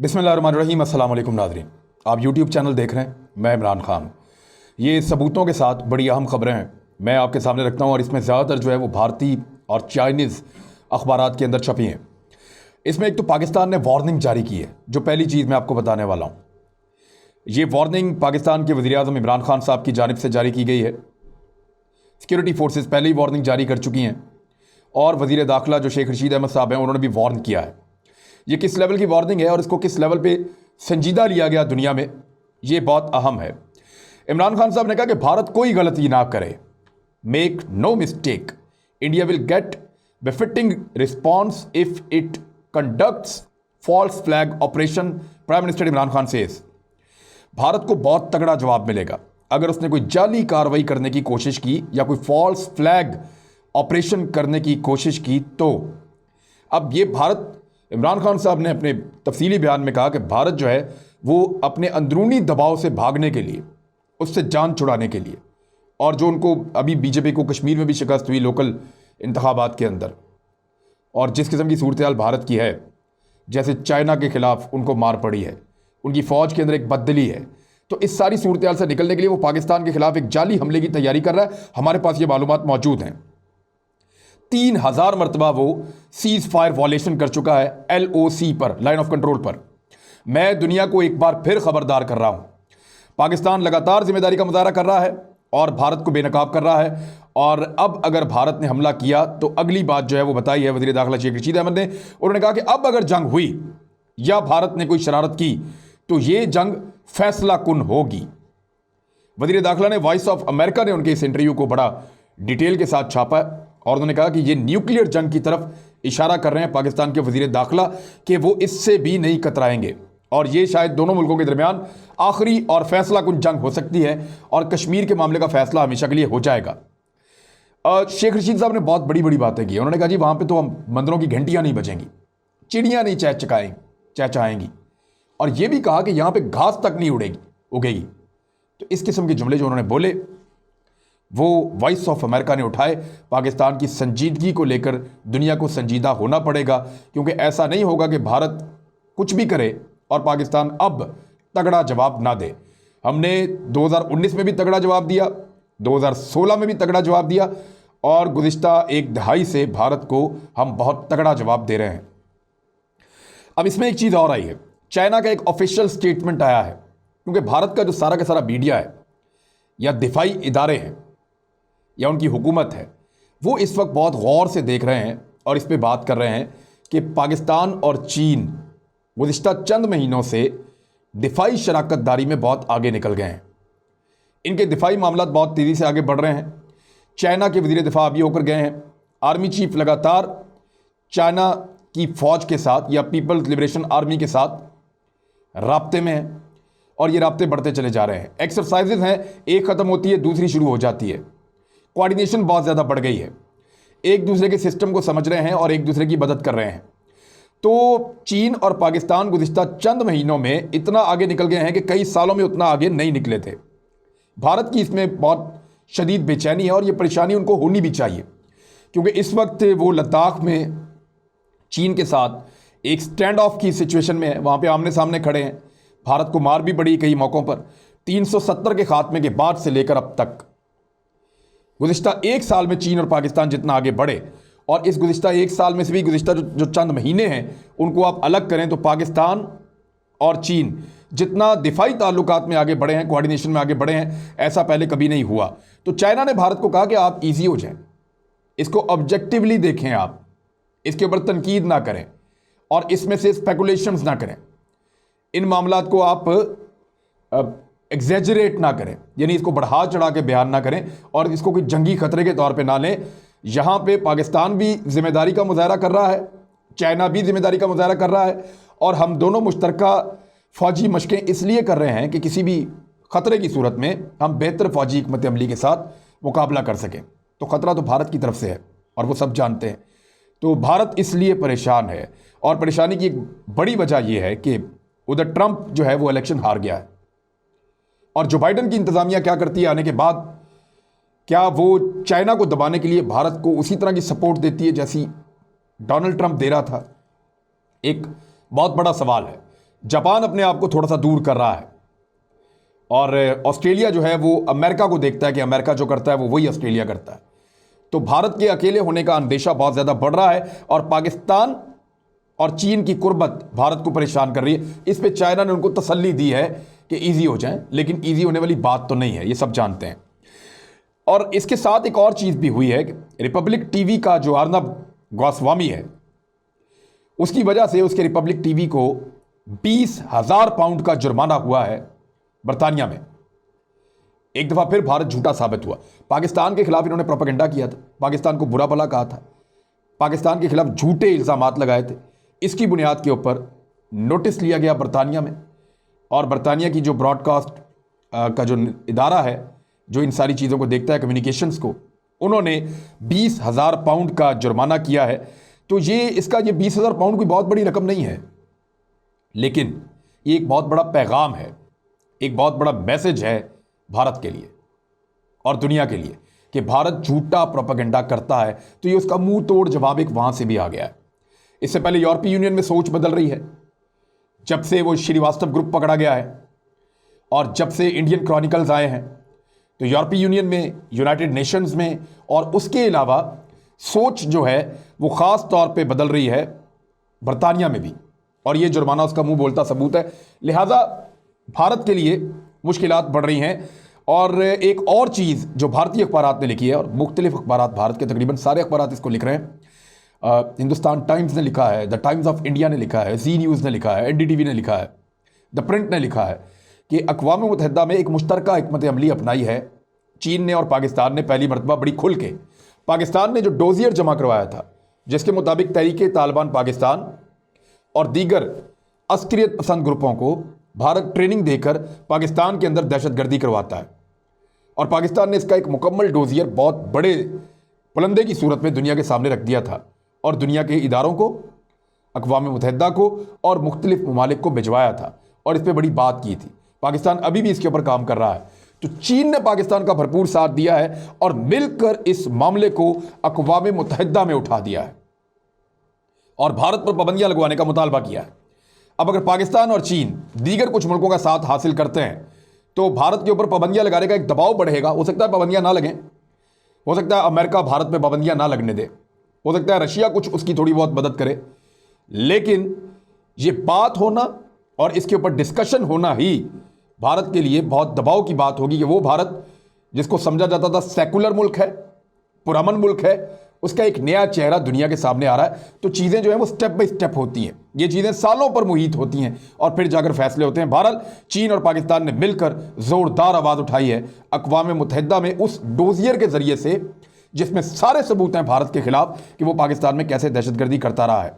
बिस्मिल्लाहिर्रहमानिर्रहीम। अस्सलाम वालेकुम नाज़रीन, आप यूट्यूब चैनल देख रहे हैं, मैं इमरान खान। ये सबूतों के साथ बड़ी अहम खबरें हैं मैं आपके सामने रखता हूँ और इसमें ज़्यादातर जो है वो भारतीय और चाइनीज़ अखबारात के अंदर छपी हैं। इसमें एक तो पाकिस्तान ने वार्निंग जारी की है, जो पहली चीज़ मैं आपको बताने वाला हूँ। ये वार्निंग पाकिस्तान के वज़ीर-ए-आज़म इमरान खान साहब की जानिब से जारी की गई है। सिक्योरिटी फोर्सेस पहले ही वार्निंग जारी कर चुकी हैं और वज़ीर दाखिला जो शेख रशीद अहमद साहब हैं उन्होंने भी वार्न किया है। ये किस लेवल की वार्निंग है और इसको किस लेवल पे संजीदा लिया गया दुनिया में, ये बहुत अहम है। इमरान खान साहब ने कहा कि भारत कोई गलती ना करे, make no mistake, India will get befitting response if it conducts false flag operation. Prime minister Imran Khan says Bharat को बहुत तगड़ा जवाब मिलेगा अगर उसने कोई जाली कार्रवाई करने की कोशिश की या कोई फॉल्स फ्लैग ऑपरेशन करने की कोशिश की। तो अब ये भारत, इमरान खान साहब ने अपने तफसीली बयान में कहा कि भारत जो है वो अपने अंदरूनी दबाव से भागने के लिए, उससे जान छुड़ाने के लिए, और जो उनको अभी बीजेपी को कश्मीर में भी शिकस्त हुई लोकल इंतखाबात के अंदर, और जिस किस्म की सूरत हाल भारत की है, जैसे चाइना के खिलाफ उनको मार पड़ी है, उनकी फ़ौज के अंदर एक बददिली है, तो इस सारी सूरत हाल से निकलने के लिए वो पाकिस्तान के खिलाफ एक जाली हमले की तैयारी कर रहा है। हमारे पास ये मालूमात मौजूद हैं। 3000 मरतबा वो सीज फायर वॉलेशन कर चुका है LOC पर, लाइन ऑफ कंट्रोल पर। मैं दुनिया को एक बार फिर खबरदार कर रहा हूं, पाकिस्तान लगातार जिम्मेदारी का मुजाहरा कर रहा है और भारत को बेनकाब कर रहा है। और अब अगर भारत ने हमला किया तो अगली बात जो है वो बताई है वज़ीर दाखिला शेख रशीद अहमद ने। उन्होंने कहा कि अब अगर जंग हुई या भारत ने कोई शरारत की तो ये जंग फैसला कुन होगी। वज़ीर दाखिला ने वॉइस ऑफ अमेरिका ने उनके इस इंटरव्यू को बड़ा डिटेल के साथ छापा है और उन्होंने कहा कि ये न्यूक्लियर जंग की तरफ इशारा कर रहे हैं पाकिस्तान के वज़ीर दाखिला कि वो इससे भी नहीं कतराएंगे और ये शायद दोनों मुल्कों के दरमियान आखिरी और फैसला कुन जंग हो सकती है और कश्मीर के मामले का फैसला हमेशा के लिए हो जाएगा। शेख रशीद साहब ने बहुत बड़ी बड़ी बातें की। उन्होंने कहा जी वहाँ पर तो हम मंदिरों की घंटियाँ नहीं बजेंगी, चिड़ियाँ नहीं चहचहाएंगी, और ये भी कहा कि यहाँ पर घास तक नहीं उगेगी। तो इस किस्म के जुमले जो उन्होंने बोले वो वॉइस ऑफ अमेरिका ने उठाए। पाकिस्तान की संजीदगी को लेकर दुनिया को संजीदा होना पड़ेगा, क्योंकि ऐसा नहीं होगा कि भारत कुछ भी करे और पाकिस्तान अब तगड़ा जवाब ना दे। हमने 2019 में भी तगड़ा जवाब दिया, 2016 में भी तगड़ा जवाब दिया और गुज़िश्ता एक दहाई से भारत को हम बहुत तगड़ा जवाब दे रहे हैं। अब इसमें एक चीज़ और आई है, चाइना का एक ऑफिशियल स्टेटमेंट आया है, क्योंकि भारत का जो सारा का सारा मीडिया है या दिफाई इदारे हैं या उनकी हुकूमत है, वो इस वक्त बहुत गौर से देख रहे हैं और इस पे बात कर रहे हैं कि पाकिस्तान और चीन गुज़िश्ता चंद महीनों से दिफाई शराकतदारी में बहुत आगे निकल गए हैं। इनके दिफाई मामला बहुत तेज़ी से आगे बढ़ रहे हैं। चाइना के वज़ीर दिफा अभी होकर गए हैं। आर्मी चीफ लगातार चाइना की फ़ौज के साथ या पीपल्स लिबरेशन आर्मी के साथ राब्ते में है और ये राब्ते बढ़ते चले जा रहे हैं। एक्सरसाइजेज हैं, एक ख़त्म होती है दूसरी शुरू हो जाती है। कोऑर्डिनेशन बहुत ज़्यादा बढ़ गई है, एक दूसरे के सिस्टम को समझ रहे हैं और एक दूसरे की मदद कर रहे हैं। तो चीन और पाकिस्तान गुज़िश्ता चंद महीनों में इतना आगे निकल गए हैं कि कई सालों में उतना आगे नहीं निकले थे। भारत की इसमें बहुत शदीद बेचैनी है और ये परेशानी उनको होनी भी चाहिए, क्योंकि इस वक्त वो लद्दाख में चीन के साथ एक स्टैंड ऑफ की सिचुएशन में है। वहाँ पर आमने सामने खड़े हैं। भारत को मार भी पड़ी कई मौक़ों पर। 370 के खात्मे के बाद से लेकर अब तक गुज़िश्ता एक साल में चीन और पाकिस्तान जितना आगे बढ़े, और इस गुज़िश्ता एक साल में से भी गुज़िश्ता जो चंद महीने हैं उनको आप अलग करें तो पाकिस्तान और चीन जितना दिफाई ताल्लुकात में आगे बढ़े हैं, कोऑर्डिनेशन में आगे बढ़े हैं, ऐसा पहले कभी नहीं हुआ। तो चाइना ने भारत को कहा कि आप ईजी हो जाएं, इसको ऑब्जेक्टिवली देखें, आप इसके ऊपर तनकीद ना करें और इसमें से स्पेकुलेशंस ना करें, इन मामलात को आप एग्जैजरेट ना करें, यानी इसको बढ़ा चढ़ा के बयान ना करें और इसको कोई जंगी खतरे के तौर पे ना लें। यहाँ पे पाकिस्तान भी जिम्मेदारी का मुजाहरा कर रहा है, चाइना भी जिम्मेदारी का मुजाहरा कर रहा है, और हम दोनों मुश्तरका फ़ौजी मशक़ें इसलिए कर रहे हैं कि किसी भी ख़तरे की सूरत में हम बेहतर फ़ौजी हिकमत अमली के साथ मुकाबला कर सकें। तो ख़तरा तो भारत की तरफ से है और वो सब जानते हैं। तो भारत इसलिए परेशान है, और परेशानी की एक बड़ी वजह यह है कि उधर ट्रंप जो है वो इलेक्शन हार गया है, और जो बाइडन की इंतज़ामिया क्या करती है आने के बाद, क्या वो चाइना को दबाने के लिए भारत को उसी तरह की सपोर्ट देती है जैसी डोनाल्ड ट्रंप दे रहा था? एक बहुत बड़ा सवाल है। जापान अपने आप को थोड़ा सा दूर कर रहा है, और ऑस्ट्रेलिया जो है वो अमेरिका को देखता है कि अमेरिका जो करता है वो वही ऑस्ट्रेलिया करता है। तो भारत के अकेले होने का अंदेशा बहुत ज़्यादा बढ़ रहा है, और पाकिस्तान और चीन की कुर्बत भारत को परेशान कर रही है। इस पे चाइना ने उनको तसल्ली दी है कि ईजी हो जाए, लेकिन ईजी होने वाली बात तो नहीं है, ये सब जानते हैं। और इसके साथ एक और चीज़ भी हुई है कि रिपब्लिक टीवी का जो अर्नब गोस्वामी है, उसकी वजह से उसके रिपब्लिक टीवी को 20,000 पाउंड का जुर्माना हुआ है बरतानिया में। एक दफ़ा फिर भारत झूठा साबित हुआ। पाकिस्तान के खिलाफ इन्होंने प्रोपेगेंडा किया था, पाकिस्तान को बुरा भला कहा था, पाकिस्तान के खिलाफ झूठे इल्ज़ामात लगाए थे। इसकी बुनियाद के ऊपर नोटिस लिया गया बरतानिया में, और बरतानिया की जो ब्रॉडकास्ट का जो इदारा है जो इन सारी चीज़ों को देखता है, कम्युनिकेशंस को, उन्होंने 20,000 पाउंड का जुर्माना किया है। तो ये 20,000 पाउंड कोई बहुत बड़ी रकम नहीं है, लेकिन ये एक बहुत बड़ा पैगाम है, एक बहुत बड़ा मैसेज है भारत के लिए और दुनिया के लिए कि भारत झूठा प्रोपेगेंडा करता है। तो ये उसका मुंह तोड़ जवाब एक वहां से भी आ गया है। इससे पहले यूरोपीय यूनियन में सोच बदल रही है, जब से वो श्रीवास्तव ग्रुप पकड़ा गया है और जब से इंडियन क्रॉनिकल्स आए हैं, तो यूरोपीय यूनियन में, यूनाइटेड नेशंस में, और उसके अलावा सोच जो है वो ख़ास तौर पे बदल रही है बरतानिया में भी, और ये जुर्माना उसका मुंह बोलता सबूत है। लिहाजा भारत के लिए मुश्किलात बढ़ रही हैं। और एक और चीज़ जो भारतीय अखबारात ने लिखी है, और मुख्तलिफ अखबारात, भारत के तकरीबन सारे अखबारात इसको लिख रहे हैं। हिंदुस्तान टाइम्स ने लिखा है, द टाइम्स ऑफ इंडिया ने लिखा है, जी न्यूज़ ने लिखा है, NDTV ने लिखा है, द प्रिंट ने लिखा है कि अक़वाम मुत्तहिदा में एक मुश्तरका हिकमत अमली अपनाई है चीन ने और पाकिस्तान ने। पहली मरतबा बड़ी खुल के पाकिस्तान ने जो डोजियर जमा करवाया था, जिसके मुताबिक तहरीक तालिबान पाकिस्तान और दीगर अस्करियत पसंद ग्रुपों को भारत ट्रेनिंग देकर पाकिस्तान के अंदर दहशतगर्दी करवाता है, और पाकिस्तान ने इसका एक मुकम्मल डोजियर बहुत बड़े पुलंदे की सूरत में दुनिया के सामने रख दिया था, और दुनिया के इदारों को, अक़वाम मुत्तहिदा को और मुख्तलिफ ममालिक को भिजवाया था, और इस पर बड़ी बात की थी। पाकिस्तान अभी भी इसके ऊपर काम कर रहा है। तो चीन ने पाकिस्तान का भरपूर साथ दिया है और मिलकर इस मामले को अक़वाम मुत्तहिदा में उठा दिया है और भारत पर पाबंदियां लगवाने का मुतालबा किया है। अब अगर पाकिस्तान और चीन दीगर कुछ मुल्कों का साथ हासिल करते हैं तो भारत के ऊपर पाबंदियां लगाने का एक दबाव बढ़ेगा। हो सकता है पाबंदियां ना लगें, हो सकता है अमेरिका भारत में पाबंदियां ना लगने दे, हो सकता है रशिया कुछ उसकी थोड़ी बहुत मदद करे, लेकिन ये बात होना और इसके ऊपर डिस्कशन होना ही भारत के लिए बहुत दबाव की बात होगी कि वो भारत जिसको समझा जाता था सेकुलर मुल्क है, पुरअमन मुल्क है, उसका एक नया चेहरा दुनिया के सामने आ रहा है। तो चीज़ें जो हैं वो स्टेप बाय स्टेप होती हैं, ये चीज़ें सालों पर मुहित होती हैं और फिर जाकर फैसले होते हैं। भारत, चीन और पाकिस्तान ने मिलकर ज़ोरदार आवाज़ उठाई है अक़वाम मुत्तहिदा में उस डोजियर के ज़रिए से जिसमें सारे सबूत हैं भारत के खिलाफ कि वो पाकिस्तान में कैसे दहशतगर्दी करता रहा है।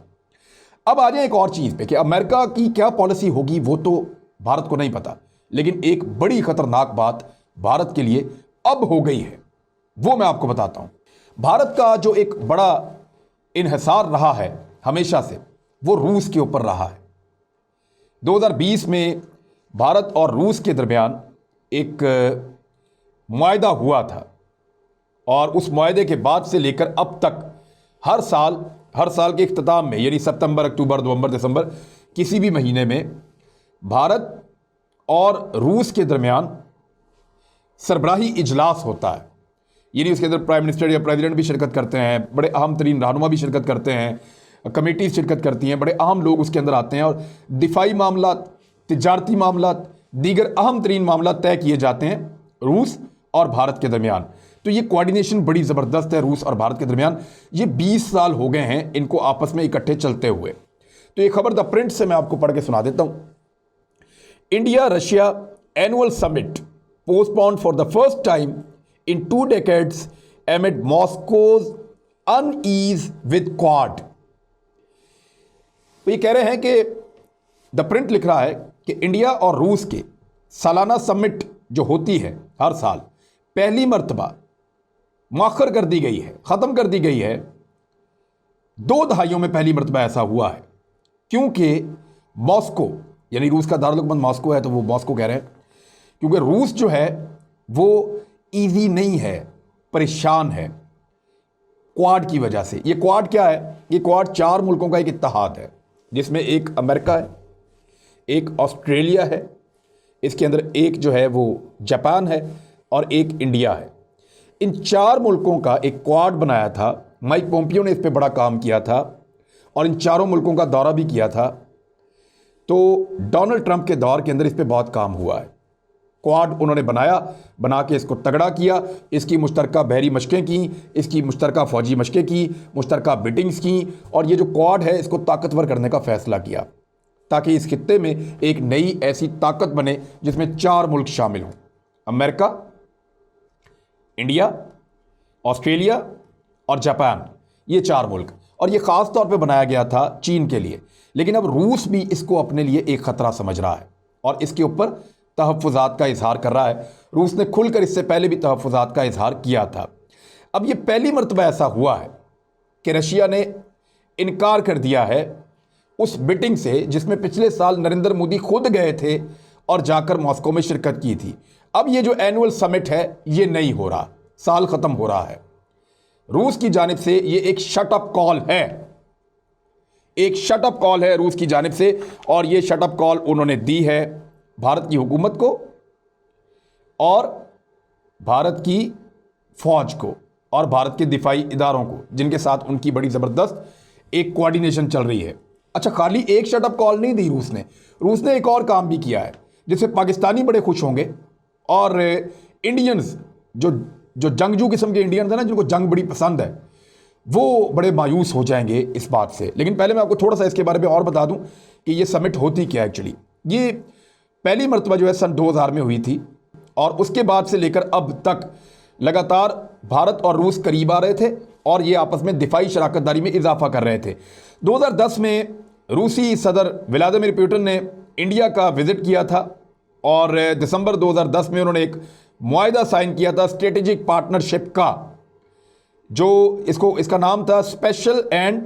अब आ जाए एक और चीज़ पे कि अमेरिका की क्या पॉलिसी होगी वो तो भारत को नहीं पता, लेकिन एक बड़ी खतरनाक बात भारत के लिए अब हो गई है, वो मैं आपको बताता हूं। भारत का जो एक बड़ा इन्हिसार रहा है हमेशा से, वो रूस के ऊपर रहा है। 2020 में भारत और रूस के दरमियान एक मुआहदा हुआ था और उस मुआहदे के बाद से लेकर अब तक हर साल के इख्तिताम में, यानी सितंबर, अक्टूबर, नवंबर, दिसंबर, किसी भी महीने में भारत और रूस के दरमियान सरबराही इजलास होता है। यानी उसके अंदर प्राइम मिनिस्टर या प्रेसिडेंट भी शिरकत करते हैं, बड़े अहम तरीन रहनुमा भी शिरकत करते हैं, कमेटीज शिरकत करती हैं, बड़े अहम लोग उसके अंदर आते हैं और दिफाई मामला, तिजारती मामला, दीगर अहम तरीन मामला तय किए जाते हैं रूस और भारत के दरमियान। तो ये कोऑर्डिनेशन बड़ी ज़बरदस्त है रूस और भारत के दरमियान। ये 20 साल हो गए हैं इनको आपस में इकट्ठे चलते हुए। तो ये खबर द प्रिंट से मैं आपको पढ़ के सुना देता हूँ। India Russia annual summit postponed for the first time in 2 decades amid Moscow's unease with Quad। तो ये कह रहे हैं कि द प्रिंट लिख रहा है कि इंडिया और रूस के सालाना समिट जो होती है हर साल, पहली मर्तबा मौखर कर दी गई है, ख़त्म कर दी गई है। 2 दहाइयों में पहली मर्तबा ऐसा हुआ है, क्योंकि मॉस्को, यानी रूस का दारुल मॉस्को है, तो वो मॉस्को कह रहे हैं क्योंकि रूस जो है वो ईजी नहीं है, परेशान है क्वाड की वजह से। ये क्वाड क्या है? ये क्वाड 4 मुल्कों का एक इत्तेहाद है, जिसमें एक अमेरिका है, एक ऑस्ट्रेलिया है, इसके अंदर एक जो है वो जापान है और एक इंडिया है। इन 4 मुल्कों का एक क्वाड बनाया था। माइक पोम्पियो ने इस पर बड़ा काम किया था और इन चारों मुल्कों का दौरा भी किया था। तो डोनाल्ड ट्रंप के दौर के अंदर इस पर बहुत काम हुआ है। क्वाड उन्होंने बना के इसको तगड़ा किया, इसकी मुश्तरका बहरी मशकें की, इसकी मुश्तरका फ़ौजी मशकें की, मुश्तरका बिटिंग्स की, और ये जो क्वाड है इसको ताकतवर करने का फ़ैसला किया ताकि इस खित्ते में एक नई ऐसी ताकत बने जिसमें 4 मुल्क शामिल हों, अमेरिका, इंडिया, ऑस्ट्रेलिया और जापान, ये 4 मुल्क। और ये ख़ास तौर पे बनाया गया था चीन के लिए, लेकिन अब रूस भी इसको अपने लिए एक ख़तरा समझ रहा है और इसके ऊपर तहफ़्फ़ुज़ात का इजहार कर रहा है। रूस ने खुलकर इससे पहले भी तहफ़्फ़ुज़ात का इजहार किया था। अब ये पहली मरतबा ऐसा हुआ है कि रशिया ने इनकार कर दिया है उस मीटिंग से जिसमें पिछले साल नरेंद्र मोदी खुद गए थे और जाकर मॉस्को में शिरकत की थी। अब ये जो एनुअल समिट है ये नहीं हो रहा, साल ख़त्म हो रहा है। रूस की जानिब से ये एक शट अप कॉल है, एक शट अप कॉल है रूस की जानिब से, और ये शट अप कॉल उन्होंने दी है भारत की हुकूमत को और भारत की फ़ौज को और भारत के दिफाई इदारों को, जिनके साथ उनकी बड़ी ज़बरदस्त एक कोऑर्डिनेशन चल रही है। अच्छा, खाली एक शट अप कॉल नहीं दी रूस ने एक और काम भी किया है जिससे पाकिस्तानी बड़े खुश होंगे और इंडियंस जो जंगजू किस्म के इंडियंस हैं ना, जिनको जंग बड़ी पसंद है, वो बड़े मायूस हो जाएंगे इस बात से। लेकिन पहले मैं आपको थोड़ा सा इसके बारे में और बता दूं कि ये समिट होती क्या एक्चुअली। ये पहली मरतबा जो है सन 2000 में हुई थी और उसके बाद से लेकर अब तक लगातार भारत और रूस करीब आ रहे थे और ये आपस में दिफाई शराकतदारी में इजाफा कर रहे थे। 2010 में रूसी सदर व्लादिमीर पुतिन ने इंडिया का विजिट किया था और दिसंबर 2010 में उन्होंने एक मुआहदा साइन किया था स्ट्रेटेजिक पार्टनरशिप का, जो इसका नाम था special and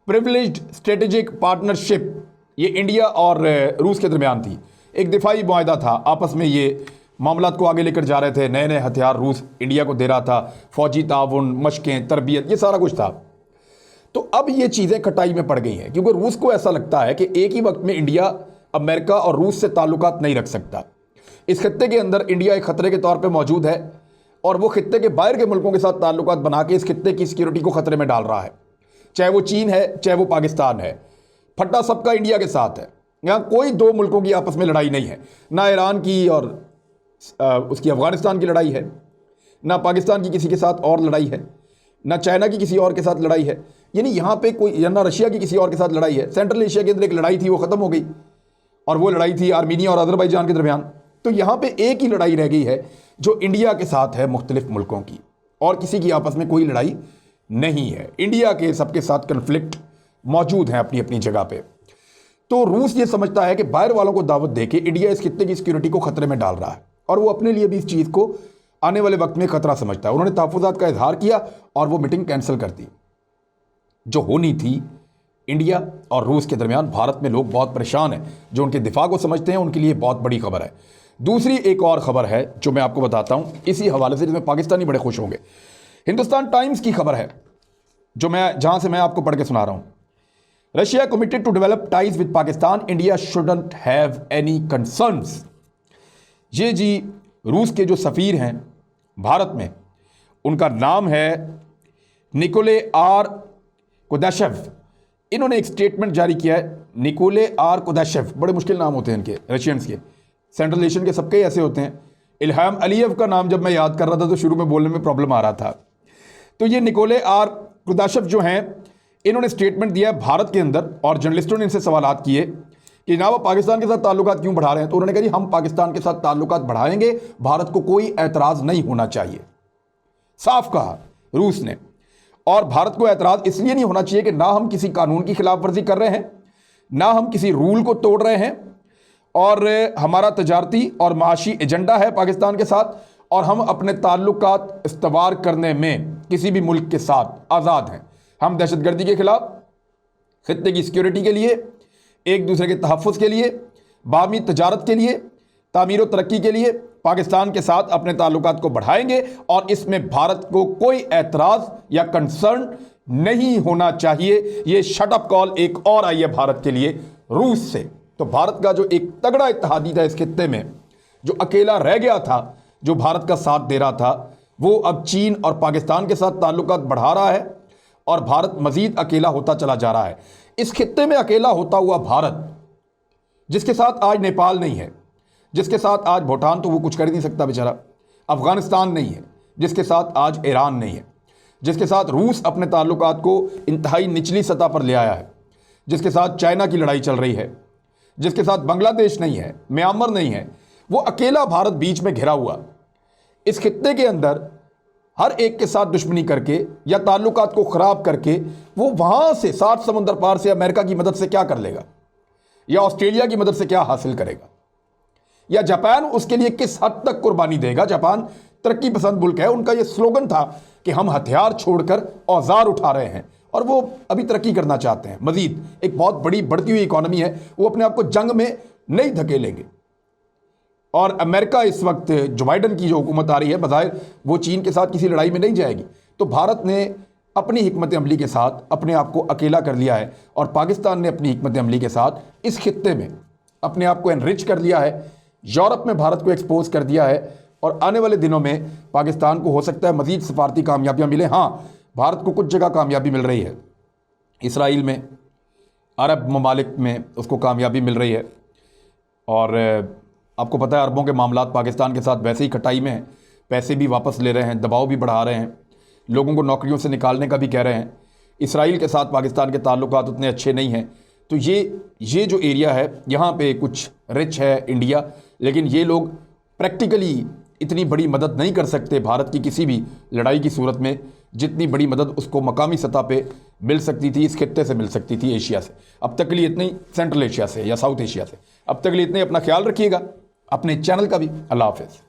privileged strategic partnership. ये इंडिया और रूस के दरमियान थी, एक दिफाई मुआहदा था। आपस में ये मामलात को आगे लेकर जा रहे थे, नए नए हथियार रूस इंडिया को दे रहा था, फौजी ताउन, मशकें, तरबियत, ये सारा कुछ था। तो अब ये चीज़ें खटाई में पड़ गई हैं क्योंकि रूस को ऐसा लगता है कि एक ही वक्त में इंडिया अमेरिका और रूस से ताल्लुकात नहीं रख सकता। इस खत्ते के अंदर इंडिया एक खतरे के तौर पे मौजूद है और वो खत्ते के बाहर के मुल्कों के साथ ताल्लुकात बना के इस खत्ते की सिक्योरिटी को खतरे में डाल रहा है। चाहे वो चीन है, चाहे वो पाकिस्तान है, फट्टा सबका इंडिया के साथ है। यहाँ कोई 2 मुल्कों की आपस में लड़ाई नहीं है, ना ईरान की और उसकी अफगानिस्तान की लड़ाई है, ना पाकिस्तान की किसी के साथ और लड़ाई है, ना चाइना की किसी और के साथ लड़ाई है, यानी यहाँ पे कोई, या ना रशिया की किसी और के साथ लड़ाई है। सेंट्रल एशिया के अंदर एक लड़ाई थी, वो ख़त्म हो गई और वो लड़ाई थी आर्मीनिया और अजरबैजान के दरमियान। तो यहाँ पे एक ही लड़ाई रह गई है जो इंडिया के साथ है मुख्तलिफ मुल्कों की, और किसी की आपस में कोई लड़ाई नहीं है। इंडिया के सबके साथ कन्फ्लिक्ट मौजूद हैं अपनी अपनी जगह पे। तो रूस ये समझता है कि बाहर वालों को दावत देके इंडिया इस खित्ते की सिक्योरिटी को खतरे में डाल रहा है और वो अपने लिए भी इस चीज़ को आने वाले वक्त में खतरा समझता है। उन्होंने तहफ़्फ़ुज़ात का इजहार किया और वो मीटिंग कैंसिल कर दी जो होनी थी इंडिया और रूस के दरमियान। भारत में लोग बहुत परेशान हैं, जो उनके दिफा को समझते हैं उनके लिए बहुत बड़ी खबर है। दूसरी एक और खबर है जो मैं आपको बताता हूं इसी हवाले से, जिसमें पाकिस्तानी बड़े खुश होंगे। हिंदुस्तान टाइम्स की खबर है जहां से मैं आपको पढ़ के सुना रहा हूं। Russia committed to develop ties with Pakistan, India shouldn't have any concerns. ये जी रूस के जो सफ़ीर हैं भारत में, उनका नाम है निकोले आर कुदाशेव। इन्होंने एक स्टेटमेंट जारी किया है। निकोले आर कुदाशेव, बड़े मुश्किल नाम होते हैं इनके, रशियंस के, सेंट्रल एशियन के सबके ऐसे होते हैं। इल्हाम अलीयव का नाम जब मैं याद कर रहा था तो शुरू में बोलने में प्रॉब्लम आ रहा था। तो ये निकोले आर कुदाशेव जो हैं, इन्होंने स्टेटमेंट दिया है भारत के अंदर, और जर्नलिस्टों ने इनसे सवालात किए कि ना वो पाकिस्तान के साथ ताल्लुकात क्यों बढ़ा रहे हैं। तो उन्होंने कहा जी हम पाकिस्तान के साथ ताल्लुकात बढ़ाएंगे, भारत को कोई एतराज़ नहीं होना चाहिए। साफ कहा रूस ने। और भारत को एतराज़ इसलिए नहीं होना चाहिए कि ना हम किसी कानून की खिलाफ वर्जी कर रहे हैं, ना हम किसी रूल को तोड़ रहे हैं, और हमारा तजारती और माशी एजेंडा है पाकिस्तान के साथ, और हम अपने ताल्लुकात इस्तवार करने में किसी भी मुल्क के साथ आज़ाद हैं। हम दहशतगर्दी के खिलाफ, खित्ते की सिक्योरिटी के लिए, एक दूसरे के तहफ़्फ़ुज़ के लिए, बाहमी तजारत के लिए, तामीर व तरक्की के लिए पाकिस्तान के साथ अपने ताल्लुकात को बढ़ाएंगे, और इसमें भारत को कोई एतराज़ या कंसर्न नहीं होना चाहिए। ये शट अप कॉल एक और आई है भारत के लिए रूस से। तो भारत का जो एक तगड़ा इत्तेहादी था इस खित्ते में, जो अकेला रह गया था, जो भारत का साथ दे रहा था, वो अब चीन और पाकिस्तान के साथ ताल्लुकात बढ़ा रहा है और भारत मजीद अकेला होता चला जा रहा है। इस खित्ते में अकेला होता हुआ भारत, जिसके साथ आज नेपाल नहीं है, जिसके साथ आज भूटान तो वो कुछ कर ही नहीं सकता बेचारा, अफगानिस्तान नहीं है, जिसके साथ आज ईरान नहीं है, जिसके साथ रूस अपने ताल्लुकात को इंतहाई निचली सतह पर ले आया है, जिसके साथ चाइना की लड़ाई चल रही है, जिसके साथ बांग्लादेश नहीं है, म्यांमार नहीं है, वो अकेला भारत बीच में घिरा हुआ इस खित्ते के अंदर हर एक के साथ दुश्मनी करके या ताल्लुकात को ख़राब करके वो वहाँ से 7 समुंदर पार से अमेरिका की मदद से क्या कर लेगा, या ऑस्ट्रेलिया की मदद से क्या हासिल करेगा, या जापान उसके लिए किस हद तक कुर्बानी देगा। जापान तरक्की पसंद मुल्क है, उनका ये स्लोगन था कि हम हथियार छोड़कर औजार उठा रहे हैं और वो अभी तरक्की करना चाहते हैं, मजीद एक बहुत बड़ी बढ़ती हुई इकॉनमी है, वो अपने आप को जंग में नहीं धकेलेंगे। और अमेरिका इस वक्त जो बाइडन की जो हुकूमत आ रही है, बज़ाहिर वो चीन के साथ किसी लड़ाई में नहीं जाएगी। तो भारत ने अपनी हिकमत अमली के साथ अपने आप को अकेला कर लिया है और पाकिस्तान ने अपनी हिकमत अमली के साथ इस खित्ते में अपने आप को एनरिच कर लिया है, यूरोप में भारत को एक्सपोज कर दिया है। और आने वाले दिनों में पाकिस्तान को हो सकता है मज़ीद सफारती कामयाबियाँ मिलें। हाँ, भारत को कुछ जगह कामयाबी मिल रही है, इसराइल में, अरब ममालिक में उसको कामयाबी मिल रही है। और आपको पता है अरबों के मामलात पाकिस्तान के साथ वैसे ही खटाई में हैं, पैसे भी वापस ले रहे हैं, दबाव भी बढ़ा रहे हैं, लोगों को नौकरियों से निकालने का भी कह रहे हैं। इसराइल के साथ पाकिस्तान के ताल्लुकात उतने अच्छे नहीं हैं। तो ये जो एरिया है यहाँ पे कुछ रिच है इंडिया, लेकिन ये लोग प्रैक्टिकली इतनी बड़ी मदद नहीं कर सकते भारत की किसी भी लड़ाई की सूरत में, जितनी बड़ी मदद उसको मकामी सतह पे मिल सकती थी, इस खित्ते से मिल सकती थी, एशिया से। अब तक के लिए इतनी, सेंट्रल एशिया से या साउथ एशिया से। अब तक के लिए इतने, अपना ख्याल रखिएगा, अपने चैनल का भी। अल्लाह हाफ़िज़।